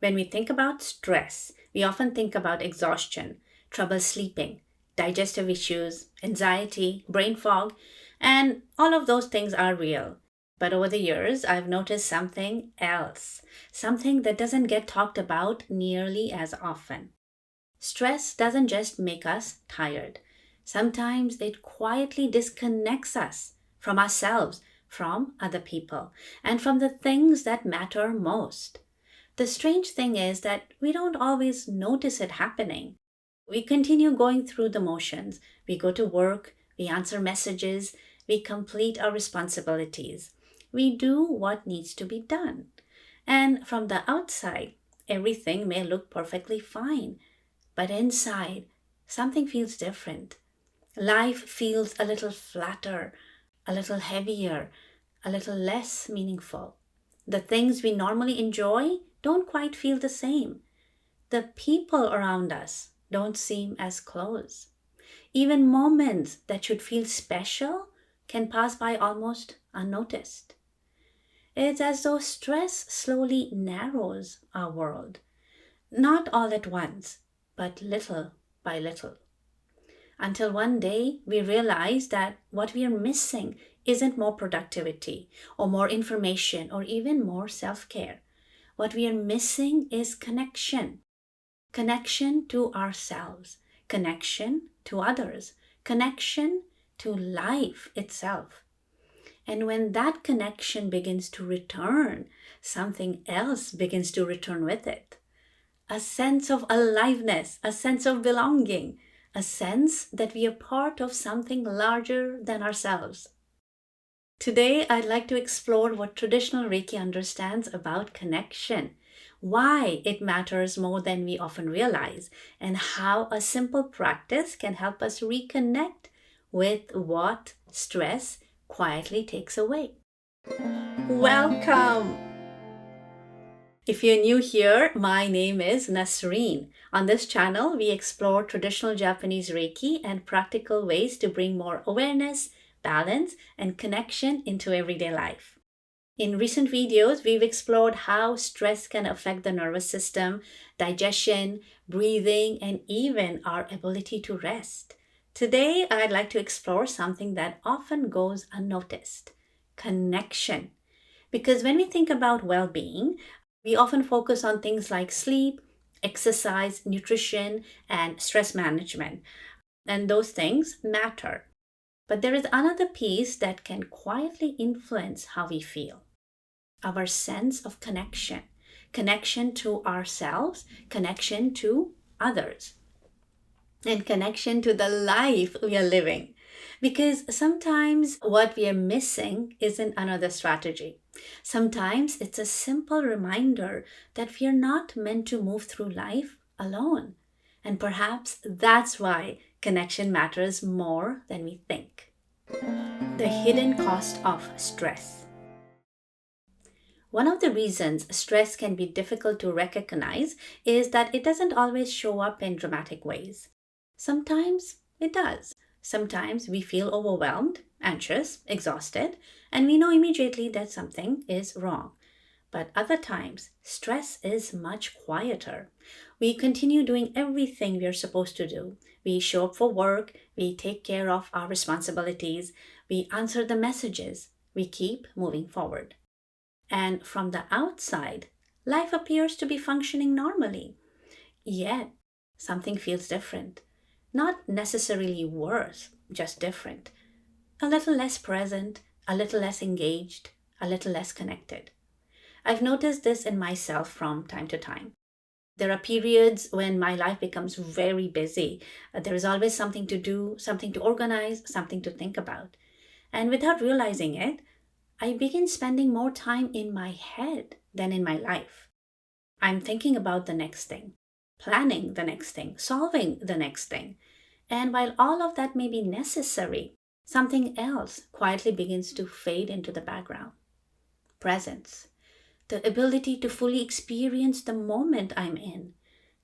When we think about stress, we often think about exhaustion, trouble sleeping, digestive issues, anxiety, brain fog, and all of those things are real. But over the years, I've noticed something else, something that doesn't get talked about nearly as often. Stress doesn't just make us tired. Sometimes it quietly disconnects us from ourselves, from other people, and from the things that matter most. The strange thing is that we don't always notice it happening. We continue going through the motions. We go to work, we answer messages, we complete our responsibilities. We do what needs to be done. And from the outside, everything may look perfectly fine. But inside, something feels different. Life feels a little flatter, a little heavier, a little less meaningful. The things we normally enjoy don't quite feel the same. The people around us don't seem as close. Even moments that should feel special can pass by almost unnoticed. It's as though stress slowly narrows our world, not all at once, but little by little. Until one day we realize that what we are missing isn't more productivity or more information or even more self care. What we are missing is connection, connection to ourselves, connection to others, connection to life itself. And when that connection begins to return, something else begins to return with it. A sense of aliveness, a sense of belonging, a sense that we are part of something larger than ourselves. Today, I'd like to explore what traditional Reiki understands about connection, why it matters more than we often realize, and how a simple practice can help us reconnect with what stress quietly takes away. Welcome! If you're new here, my name is Nasreen. On this channel, we explore traditional Japanese Reiki and practical ways to bring more awareness, balance, and connection into everyday life. In recent videos, we've explored how stress can affect the nervous system, digestion, breathing, and even our ability to rest. Today, I'd like to explore something that often goes unnoticed: connection. Because when we think about well being, we often focus on things like sleep, exercise, nutrition, and stress management. And those things matter. But there is another piece that can quietly influence how we feel: our sense of connection, connection to ourselves, connection to others, and connection to the life we are living. Because sometimes what we are missing isn't another strategy. Sometimes it's a simple reminder that we are not meant to move through life alone. And perhaps that's why connection matters more than we think. The hidden cost of stress. One of the reasons stress can be difficult to recognize is that it doesn't always show up in dramatic ways. Sometimes it does. Sometimes we feel overwhelmed, anxious, exhausted, and we know immediately that something is wrong. But other times, stress is much quieter. We continue doing everything we are supposed to do. We show up for work, we take care of our responsibilities, we answer the messages, we keep moving forward. And from the outside, life appears to be functioning normally. Yet, something feels different. Not necessarily worse, just different. A little less present, a little less engaged, a little less connected. I've noticed this in myself from time to time. There are periods when my life becomes very busy. There is always something to do, something to organize, something to think about. And without realizing it, I begin spending more time in my head than in my life. I'm thinking about the next thing, planning the next thing, solving the next thing. And while all of that may be necessary, something else quietly begins to fade into the background. Presence. The ability to fully experience the moment I'm in,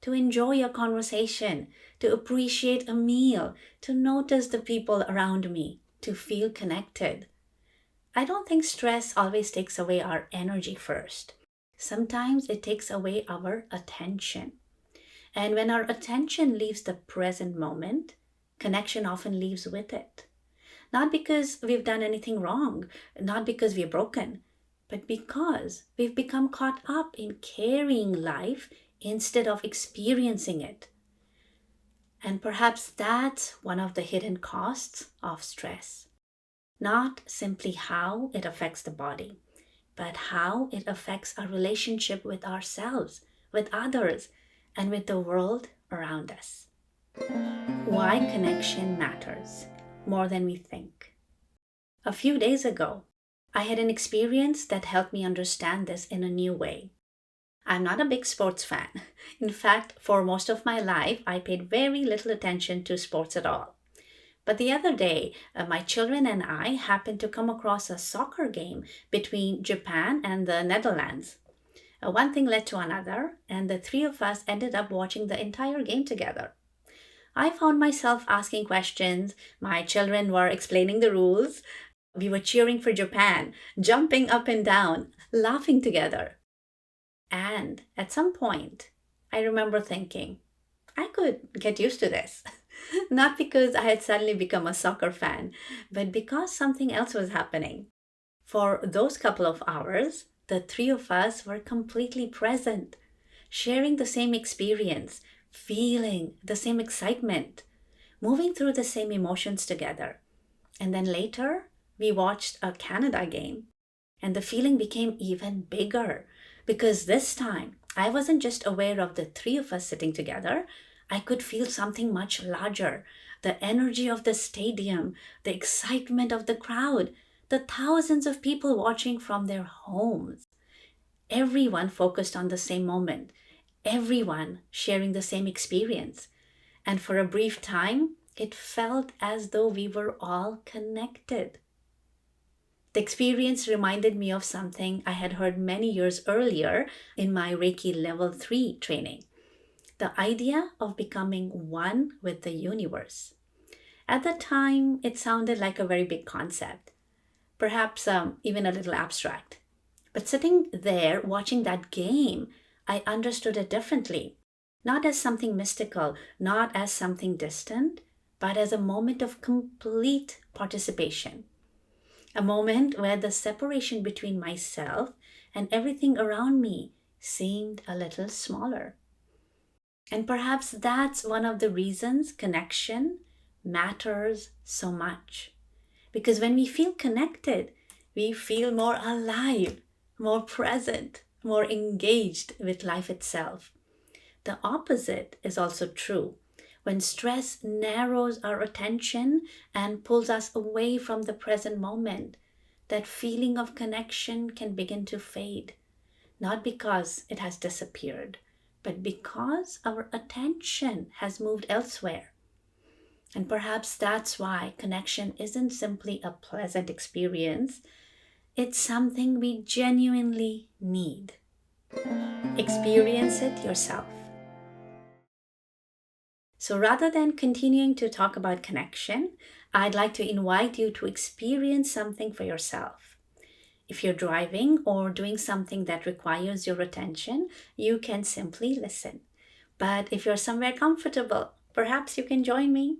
to enjoy a conversation, to appreciate a meal, to notice the people around me, to feel connected. I don't think stress always takes away our energy first. Sometimes it takes away our attention. And when our attention leaves the present moment, connection often leaves with it. Not because we've done anything wrong, not because we're broken, but because we've become caught up in carrying life instead of experiencing it. And perhaps that's one of the hidden costs of stress. Not simply how it affects the body, but how it affects our relationship with ourselves, with others, and with the world around us. Why connection matters more than we think. A few days ago, I had an experience that helped me understand this in a new way. I'm not a big sports fan. In fact, for most of my life, I paid very little attention to sports at all. But the other day, my children and I happened to come across a soccer game between Japan and the Netherlands. One thing led to another, and the three of us ended up watching the entire game together. I found myself asking questions, my children were explaining the rules, we were cheering for Japan, jumping up and down, laughing together. And at some point, I remember thinking, I could get used to this. Not because I had suddenly become a soccer fan, but because something else was happening. For those couple of hours, the three of us were completely present, sharing the same experience, feeling the same excitement, moving through the same emotions together. And then later, we watched a Canada game, and the feeling became even bigger because this time I wasn't just aware of the three of us sitting together, I could feel something much larger, the energy of the stadium, the excitement of the crowd, the thousands of people watching from their homes. Everyone focused on the same moment, everyone sharing the same experience. And for a brief time, it felt as though we were all connected. The experience reminded me of something I had heard many years earlier in my Reiki Level 3 training, the idea of becoming one with the universe. At the time, it sounded like a very big concept, perhaps even a little abstract. But sitting there watching that game, I understood it differently. Not as something mystical, not as something distant, but as a moment of complete participation. A moment where the separation between myself and everything around me seemed a little smaller. And perhaps that's one of the reasons connection matters so much. Because when we feel connected, we feel more alive, more present, more engaged with life itself. The opposite is also true. When stress narrows our attention and pulls us away from the present moment, that feeling of connection can begin to fade. Not because it has disappeared, but because our attention has moved elsewhere. And perhaps that's why connection isn't simply a pleasant experience, it's something we genuinely need. Experience it yourself. So rather than continuing to talk about connection, I'd like to invite you to experience something for yourself. If you're driving or doing something that requires your attention, you can simply listen. But if you're somewhere comfortable, perhaps you can join me.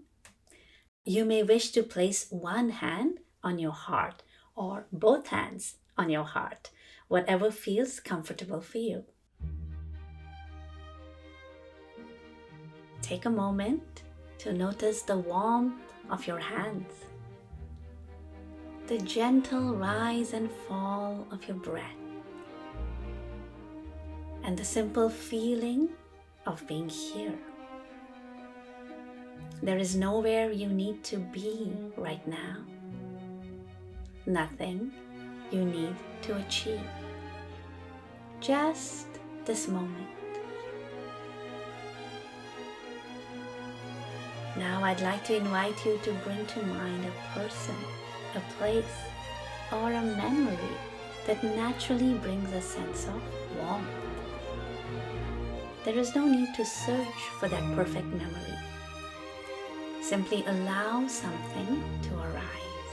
You may wish to place one hand on your heart or both hands on your heart, whatever feels comfortable for you. Take a moment to notice the warmth of your hands, the gentle rise and fall of your breath, and the simple feeling of being here. There is nowhere you need to be right now, nothing you need to achieve, just this moment. Now I'd like to invite you to bring to mind a person, a place, or a memory that naturally brings a sense of warmth. There is no need to search for that perfect memory. Simply allow something to arise.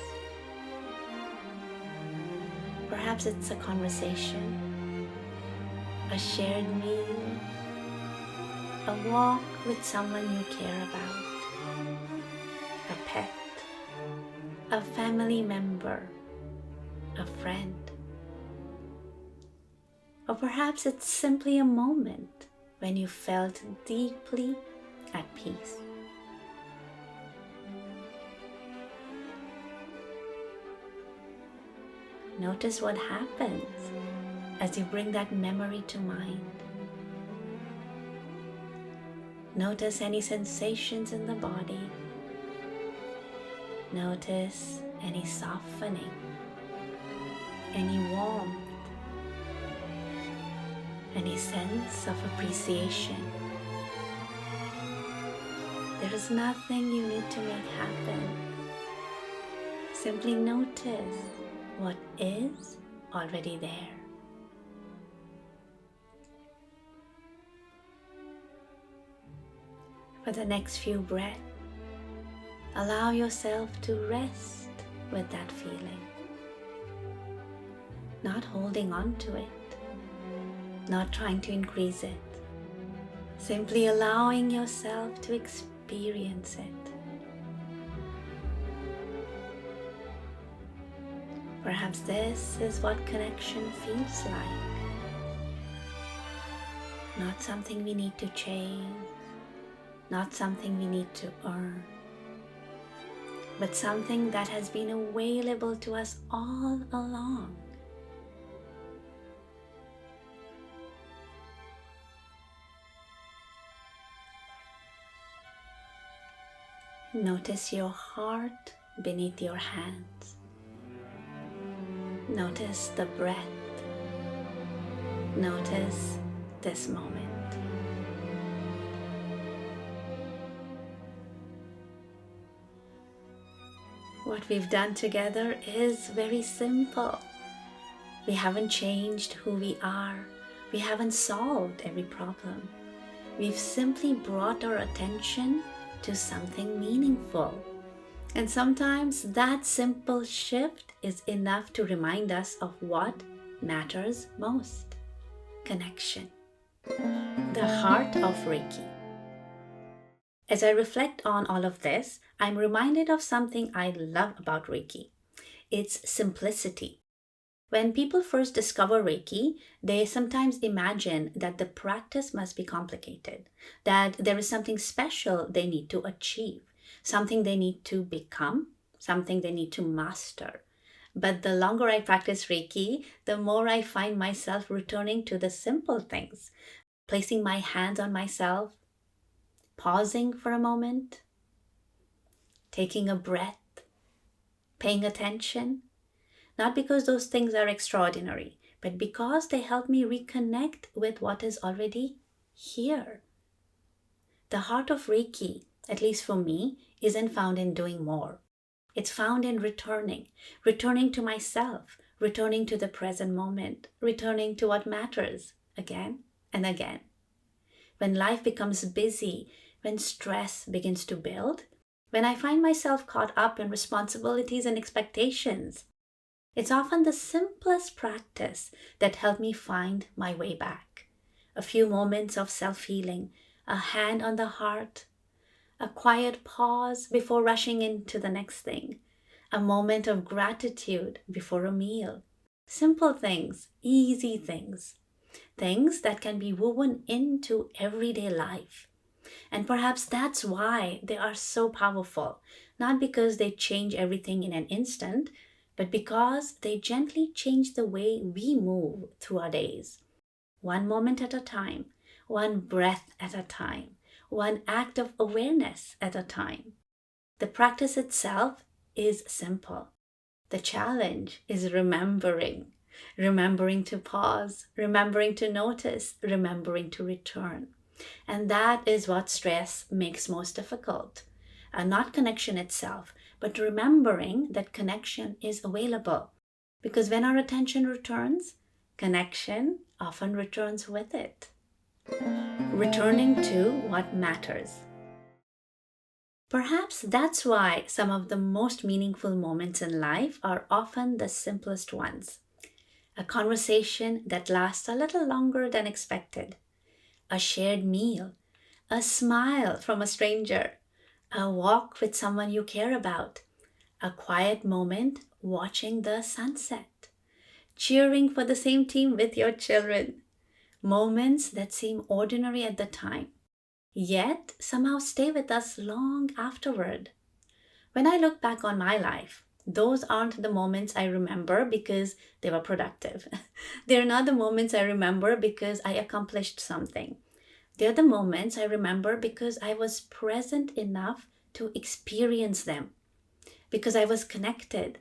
Perhaps it's a conversation, a shared meal, a walk with someone you care about, a pet, a family member, a friend. Or perhaps it's simply a moment when you felt deeply at peace. Notice what happens as you bring that memory to mind. Notice any sensations in the body. Notice any softening, any warmth, any sense of appreciation. There is nothing you need to make happen. Simply notice what is already there. For the next few breaths, allow yourself to rest with that feeling. Not holding on to it, not trying to increase it. Simply allowing yourself to experience it. Perhaps this is what connection feels like. Not something we need to change, not something we need to earn, but something that has been available to us all along. Notice your heart beneath your hands. Notice the breath. Notice this moment. What we've done together is very simple. We haven't changed who we are. We haven't solved every problem. We've simply brought our attention to something meaningful. And sometimes that simple shift is enough to remind us of what matters most: connection, the heart of Reiki. As I reflect on all of this, I'm reminded of something I love about Reiki. It's simplicity. When people first discover Reiki, they sometimes imagine that the practice must be complicated, that there is something special they need to achieve, something they need to become, something they need to master. But the longer I practice Reiki, the more I find myself returning to the simple things, placing my hands on myself, pausing for a moment, taking a breath, paying attention. Not because those things are extraordinary, but because they help me reconnect with what is already here. The heart of Reiki, at least for me, isn't found in doing more. It's found in returning to myself, returning to the present moment, returning to what matters again and again. When life becomes busy, when stress begins to build, when I find myself caught up in responsibilities and expectations, it's often the simplest practice that helped me find my way back. A few moments of self-healing, a hand on the heart, a quiet pause before rushing into the next thing, a moment of gratitude before a meal. Simple things, easy things, things that can be woven into everyday life. And perhaps that's why they are so powerful, not because they change everything in an instant, but because they gently change the way we move through our days. One moment at a time, one breath at a time, one act of awareness at a time. The practice itself is simple. The challenge is remembering to pause, remembering to notice, remembering to return. And that is what stress makes most difficult. Not connection itself, but remembering that connection is available. Because when our attention returns, connection often returns with it. Returning to what matters. Perhaps that's why some of the most meaningful moments in life are often the simplest ones. a conversation that lasts a little longer than expected, a shared meal, a smile from a stranger, a walk with someone you care about, a quiet moment watching the sunset, cheering for the same team with your children. Moments that seem ordinary at the time, yet somehow stay with us long afterward. When I look back on my life, those aren't the moments I remember because they were productive. They're not the moments I remember because I accomplished something. They're the moments I remember because I was present enough to experience them, because I was connected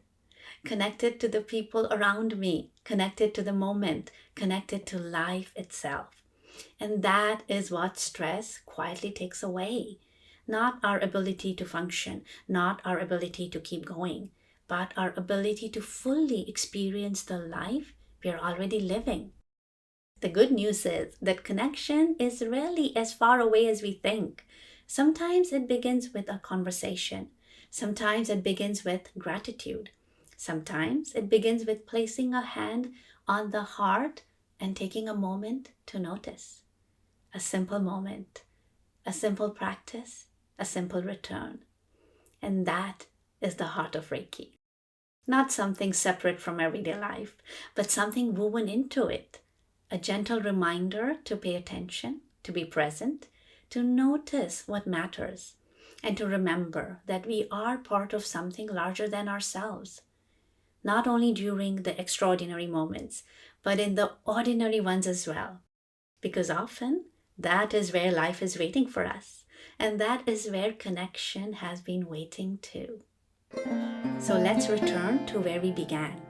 to the people around me, connected to the moment, connected to life itself. And that is what stress quietly takes away. Not our ability to function, not our ability to keep going, but our ability to fully experience the life we are already living. The good news is that connection is rarely as far away as we think. Sometimes it begins with a conversation. Sometimes it begins with gratitude. Sometimes it begins with placing a hand on the heart and taking a moment to notice. A simple moment, a simple practice, a simple return. And that is the heart of Reiki. Not something separate from everyday life, but something woven into it. A gentle reminder to pay attention, to be present, to notice what matters, and to remember that we are part of something larger than ourselves. Not only during the extraordinary moments, but in the ordinary ones as well. Because often, that is where life is waiting for us. And that is where connection has been waiting too. So let's return to where we began.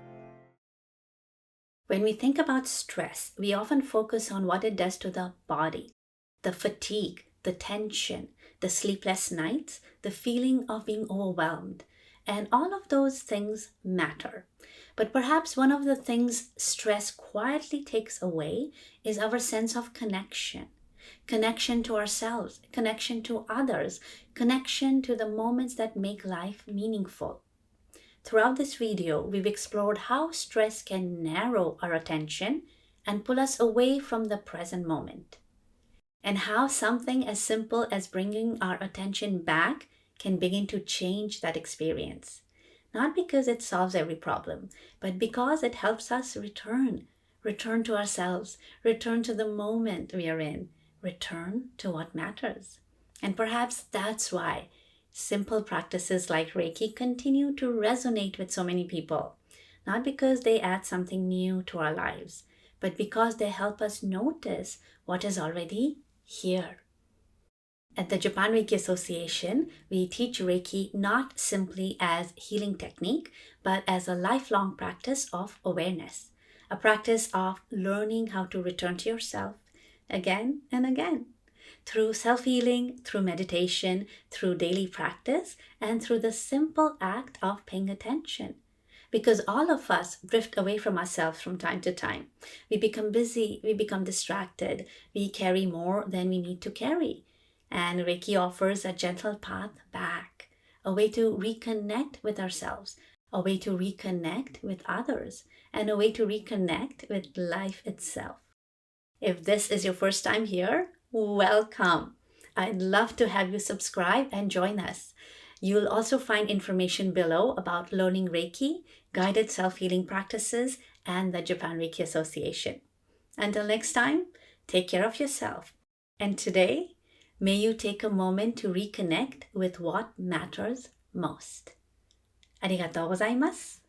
When we think about stress, we often focus on what it does to the body, the fatigue, the tension, the sleepless nights, the feeling of being overwhelmed. And all of those things matter. But perhaps one of the things stress quietly takes away is our sense of connection. Connection to ourselves, connection to others, connection to the moments that make life meaningful. Throughout this video, we've explored how stress can narrow our attention and pull us away from the present moment, and how something as simple as bringing our attention back can begin to change that experience. Not because it solves every problem, but because it helps us return to ourselves, return to the moment we are in, return to what matters. And perhaps that's why simple practices like Reiki continue to resonate with so many people. Not because they add something new to our lives, but because they help us notice what is already here. At the Japan Reiki Association, we teach Reiki not simply as healing technique, but as a lifelong practice of awareness, a practice of learning how to return to yourself again and again, through self-healing, through meditation, through daily practice, and through the simple act of paying attention. Because all of us drift away from ourselves from time to time. We become busy, we become distracted, we carry more than we need to carry. And Reiki offers a gentle path back, a way to reconnect with ourselves, a way to reconnect with others, and a way to reconnect with life itself. If this is your first time here, welcome. I'd love to have you subscribe and join us. You'll also find information below about learning Reiki, guided self-healing practices, and the Japan Reiki Association. Until next time, take care of yourself. And today, may you take a moment to reconnect with what matters most. ありがとうございます。